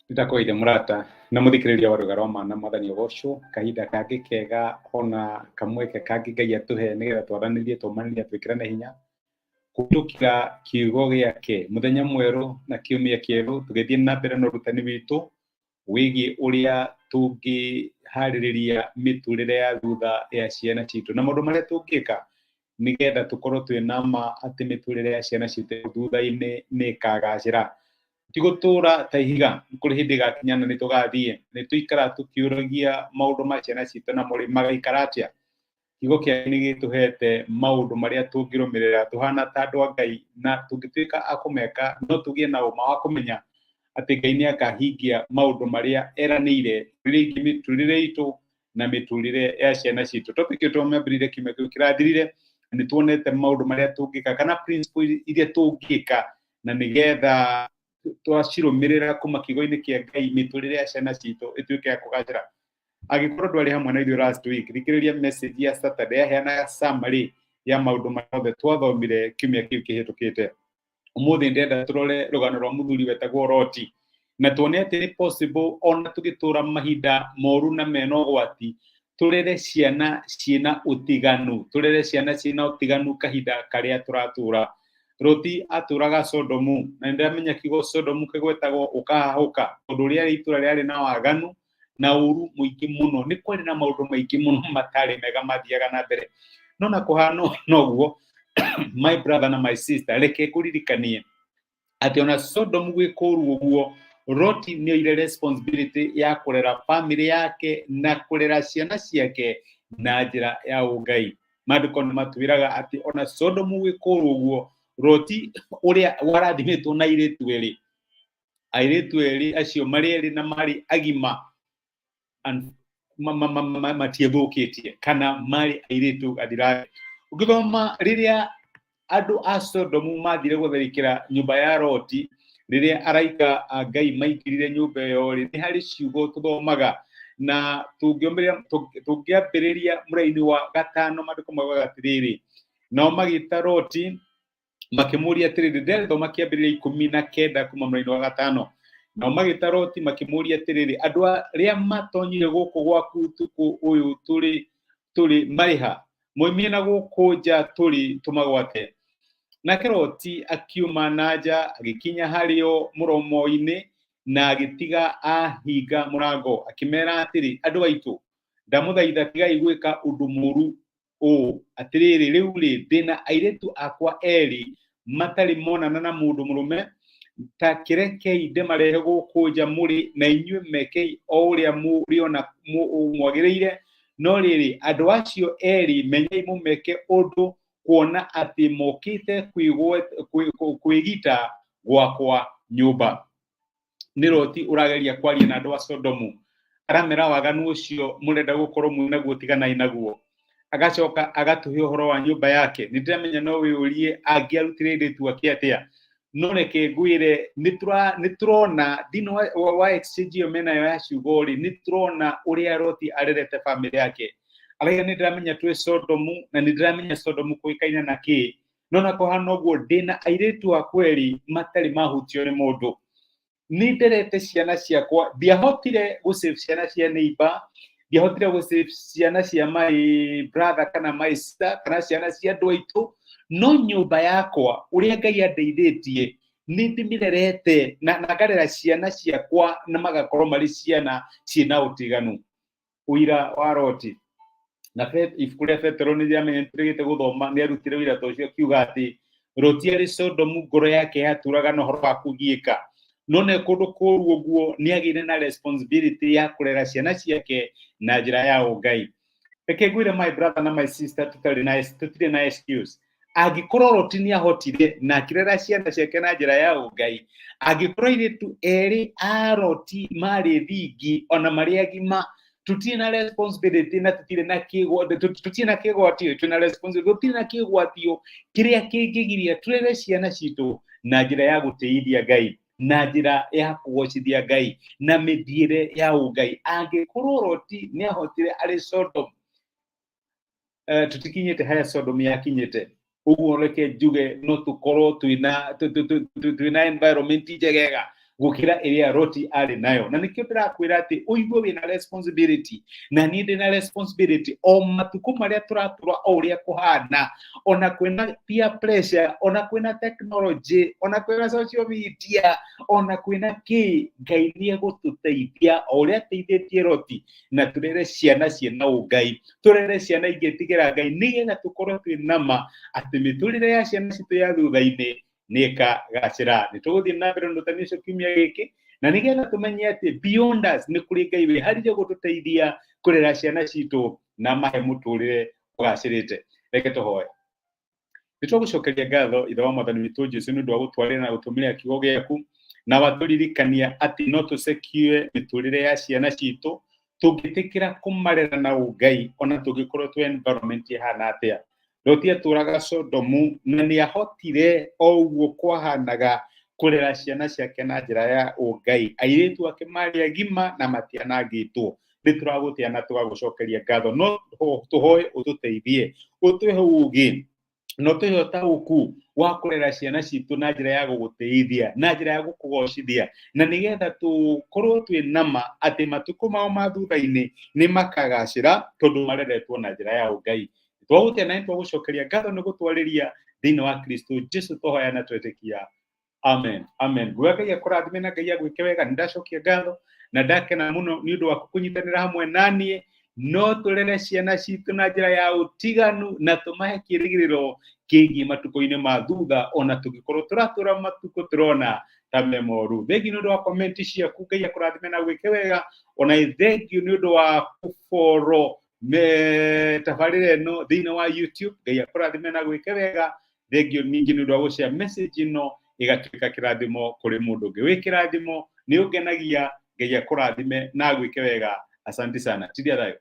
Nitakoide murata na muthikiriria wa rugaroma na mwathani ogocwo kahinda kangi kega ona kamweke kangi Ngai atuhe nigetha twaranirie tumanire twikirane hinya kutukira kiugo giake muthenya mweru na kiumia kieru tugithie na mbere na rutani witu wigi uria tungihariria miturire ya thutha ya ciana citu na maundu maria tungika nigetha tukorwo twina ma ati miturire ya ciana citu thutha-ini ni kagacira tigũtũũra ta ihiga kũrĩ hĩndĩ gakinyana nĩ tũgathiĩ nĩ tũikara tũkiũragia maũndũ ma ciana citũ na magaikara atĩa kiugo kĩake nĩ gĩtũhete maũndũ marĩa tũngĩrũmĩrĩra tũhana ta andũ a Ngai na tũngĩtuĩka a kũmeka no tũgĩe na ũma wa kũmenya atĩ Ngai nĩ akahingia maũndũ marĩa eranĩire rĩngĩ mĩtũrĩre itũ na mĩtũrĩre ya ciana citũ topic ĩyo twamĩambĩrĩire kiumia kĩu kĩrathirire nĩ tuonete maũndũ marĩa tũngĩka kana principles iria tũngĩka na nĩgetha twacirũmĩrĩra kuma kiugo-inĩ kĩa Ngai mĩtũrĩre ya ciana citũ ĩtuĩke ya kũgacĩra. Angĩkorwo ndwarĩ hamwe na ithuĩ last week thikĩrĩria message ya Saturday yaheanaga summary ya maũndũ mothe twathomire kiumia kĩu kĩhĩtũkĩte. Ũmũthĩ ndĩrenda tũrore rũgano rwa mũthuri wetagwo Loti na tuone atĩ nĩ possible ona tũgĩtũũra mahinda moru na mena ũgwati tũrere ciana ciĩna ũtiganu, tũrere ciana ciĩna ũtiganu kahinda karĩa tũratũũra. Loti atũraga Sodomu na ndĩramenya kiugo Sodomu kĩgwetagwo ũkahahũka tondũ ũrĩa itũũra rĩarĩ na waganu na ũru mũingĩ mũno nĩ kwarĩ na maũndũ maingĩ mũno matarĩ mega mathiaga na mbere no na kũhana noguo my brother na my sister reke kũririkanie atĩ ona Sodomu gwĩkũũru ũguo Loti nĩoire responsibility ya kũrera family yake na kũrera ciana ciake na njĩra ya ũngai. Maandĩko nĩ matwĩraga atĩ ona Sodomu gwĩkũũru ũguo Loti ũrĩa warathimĩtwo na airĩtu erĩ acio marĩ erĩ na marĩ agima matiethũkĩtie kana marĩ airĩtu gathirange. Ũngĩthoma rĩrĩa andũ a Sodomu mathire gũtharĩkĩra nyũmba ya Loti rĩrĩa araika Ngai maingĩrire nyũmba ĩyo nĩ harĩ ciugo tũthomaga na tũngĩambĩrĩria mũraini wa gatano maandĩko maugaga atĩrĩrĩ nao magĩta Loti makĩmũria atĩrĩrĩ ndĩrethoma kĩambĩrĩria 19 kuma mũraini wa gatano nao magĩta Loti makĩmũria atĩrĩrĩ andũ arĩa matonyire gũkũ gwaku ũtukũ ũyũ tũrĩ marĩha moimie na gũkũ nja tũrĩ tũmagwate. Nake Loti akiuma na nja agĩkinya harĩo mũromo-inĩ na agĩtiga ahinga mũrango akĩmera atĩrĩ andũ aitũ ndamũthaitha tigai gwĩka ũndũ mũru ũũ atĩrĩrĩ rĩu ndĩna airĩtu akwa erĩ matarĩ monana na mũndũ mũrũme ta kĩrekei ndĩmarehe gũkũ nja mũrĩ na inyuĩ mekei o ũrĩa mũrĩona mwagĩrĩire no rĩrĩ andũ acio erĩ menyei mũmeke ũndũ kuona atĩ mokĩte kwĩgita gwakwa nyũmba. Nĩ Loti ũrageria kwaria na andũ a Sodomu aramera waganu ũcio mũrenda gũkorwo mwĩnaguo tiganai naguo agacoka agatũhe ũhoro wa nyũmba yake. Nĩ ndĩramenya no wĩũrie angĩarutire airĩtu ake atĩa no reke ngwĩre nĩ tũrona thĩinĩ wa exchange ĩyo mena yo ya ciugo nĩ tũrona ũrĩa Loti arerete famĩlĩ yake. Arauga nĩ ndĩramenya twĩ Sodomu na nĩ ndĩramenya Sodomu kũĩkaine na kĩ no na kũhana ũguo ndĩna airĩtu akwa erĩ matarĩ mahutio nĩ mũndũ. Nĩ nderete ciana ciakwa ndiahotire gũsave ciana cia neighbor ndiahotire gũsave ciana cia my brother kana my sister kana ciana cia andũ aitũ no nyũmba yakwa ũrĩa Ngai andeithĩtie nĩ ndĩmĩrerete na ngarera ciana ciakwa na magakorwo marĩ ciana ciĩna ũtiganu. Ũira wa Loti na ibuku rĩa Petero nĩ rĩamenyete gũthoma nĩ arutire wĩra ta ũcio akiuga atĩ Loti arĩ Sodomu ngoro yake yatũraga na ũhoro wa kũgiĩka no nĩ kũndũ kũũru ũguo nĩ agĩire na responsibility ya kũrera ciana ciake na njĩra ya ũngai. Reke ngwĩre my brother na my sister tũtirĩ na excuse. Angĩkorwo Loti nĩ ahotire na akĩrera ciana ciake na njĩra ya ũngai angĩkorwo airĩtu erĩ a Loti marĩ thingi ona marĩ agima tutirĩ na responsibility na tutirĩ na kĩgwatio twĩna responsibility tutirĩ na kĩgwatio kĩrĩa kĩngĩgiria turere ciana citũ na njĩra ya gũtĩithia Ngai na njĩra ya kũgocithia Ngai na mĩthiĩre ya ũngai. Angĩkorwo Loti nĩ ahotire arĩ Sodomu tutikinyĩte harĩa Sodomu yakinyĩte ũguo reke njuge no tũkorwo twĩna environment njegega gũkĩra ĩrĩa Loti arĩ nayo. Na nĩkĩo ndĩrakwĩra atĩ ũigue wĩna responsibility, na niĩ ndĩna responsibility o matukũ marĩa tũratũũra o ũrĩa kũhana, ona kwĩna peer pressure, ona kwĩna technology, ona kwĩna social media, ona kwĩna Ngai nĩ egũtũteithia o ũrĩa ateithĩtie Loti, na tũrere ciana ciĩna ũngai, tũrere ciana ingĩtigĩra Ngai, nĩgetha tũkorwo twĩna ma atĩ mĩtũrĩre ya ciana citũ ya thutha-inĩ nĩ ĩkagacĩra. Nĩ tũgũthiĩ na mbere na ũtani ũcio kiumia gĩkĩ, na nĩgetha tũmenye atĩ beyond us nĩ kũrĩ Ngai wĩharĩirie gũtũteithia kũrera ciana citũ na mahe mũtũrĩre ũgacĩrĩte. Reke tũhoe. Nĩ tũgũcokeria ngatho ithe wa Mwathani witũ Jesũ nĩ ũndũ wa gũtwarĩra na gũtũmĩra kiugo gĩaku, na watũririkania atĩ no tũcekie mĩtũrĩre ya ciana citũ tũngĩtĩkĩra kũmarera na ũngai ona tũngĩkorwo twĩ environment ihana atĩa. Loti atũũraga Sodomu na nĩ ahotire o ũguo kwahanaga kũrera ciana ciake na njĩra ya ũngai. Airĩtu ake marĩ agima na matianangĩtwo. Nĩ tũragũtĩa na tũgagũcokeria ngatho, no tũhoe ũtũteithie, ũtũhe ũũgĩ na ũtũhe ũtaũku wa kũrera ciana citũ na njĩra ya gũgũteithia, na njĩra ya gũkũgocithia, na nĩgetha tũkorwo twĩna ma atĩ matukũ mao ma thutha-inĩ nĩ makagacĩra tondũ mareretwo na njĩra ya ũngai. Twagũtĩa na nĩtwagũcokeria ngatho nĩ gũtwarĩria thĩinĩ wa Kristo Jesũ tũhoya na twetĩkia. Amen. Amen. Nguga Ngai akũrathime na Ngai agwĩke wega. Nĩ ndacokia ngatho na ndakena mũno nĩ ũndũ wa kũnyitanĩra hamwe naniĩ, no tũrere ciana citũ na njĩra ya ũtiganu na tũmahe kĩĩrĩgĩrĩro kĩgiĩ matukũ-inĩ ma thutha, ona tũngĩkorwo tũratũũra matukũ tũrona ta me moru. Thengiũ nĩ ũndũ wa comment ciaku. Ngai akũrathime na gwĩke wega. Ona thengiũ nĩ ũndũ wa gũfollow tabarĩra ĩno thĩinĩ wa YouTube. Ngai akũrathime na gwĩke wega. Thengiũ ningĩ nĩ ũndũ wa gũshare message ĩno ĩgatuĩka kĩrathimo kũrĩ mũndũ ũngĩ. Wĩ kĩrathimo nĩ ũngenagia. Ngai akũrathime na gwĩke wega. Asante sana. Tidia thayũ.